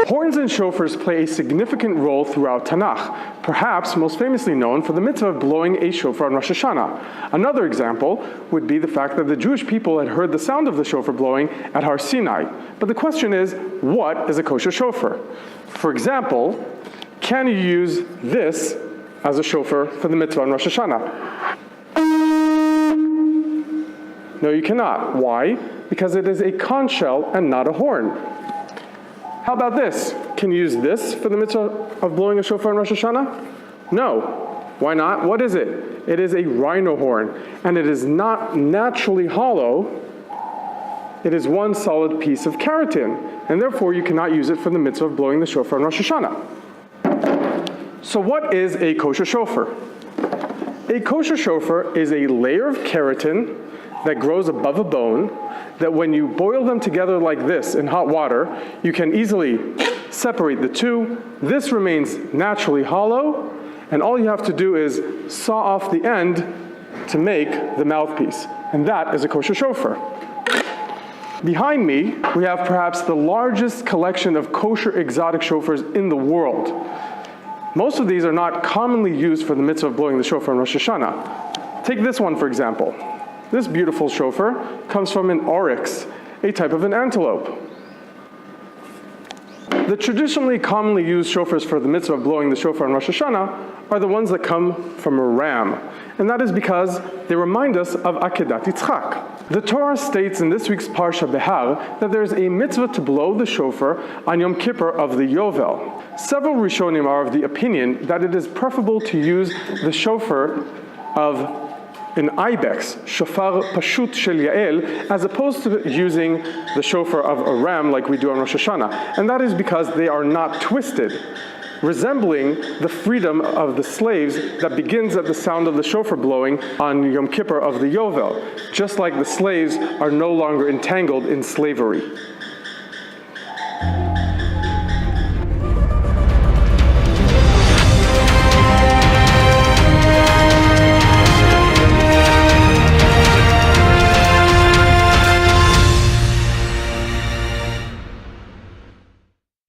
Horns and shofars play a significant role throughout Tanakh, perhaps most famously known for the mitzvah of blowing a shofar on Rosh Hashanah. Another example would be the fact that the Jewish people had heard the sound of the shofar blowing at Har Sinai. But the question is, what is a kosher shofar? For example, can you use this as a shofar for the mitzvah on Rosh Hashanah? No, you cannot. Why? Because it is a conch shell and not a horn. How about this? Can you use this for the mitzvah of blowing a shofar on Rosh Hashanah? No. Why not? What is it? It is a rhino horn, and it is not naturally hollow. It is one solid piece of keratin, and therefore you cannot use it for the mitzvah of blowing the shofar on Rosh Hashanah. So what is a kosher shofar? A kosher shofar is a layer of keratin that grows above a bone, that when you boil them together like this in hot water, you can easily separate the two. This remains naturally hollow, and all you have to do is saw off the end to make the mouthpiece. And that is a kosher shofar. Behind me, we have perhaps the largest collection of kosher exotic shofars in the world. Most of these are not commonly used for the mitzvah of blowing the shofar on Rosh Hashanah. Take this one, for example. This beautiful shofar comes from an oryx, a type of an antelope. The traditionally commonly used shofars for the mitzvah of blowing the shofar on Rosh Hashanah are the ones that come from a ram, and that is because they remind us of Akedat Yitzchak. The Torah states in this week's Parsha Behar that there is a mitzvah to blow the shofar on Yom Kippur of the Yovel. Several Rishonim are of the opinion that it is preferable to use the shofar of an ibex, Shofar Pashut Shel Yael, as opposed to using the shofar of a ram like we do on Rosh Hashanah. And that is because they are not twisted, resembling the freedom of the slaves that begins at the sound of the shofar blowing on Yom Kippur of the Yovel, just like the slaves are no longer entangled in slavery.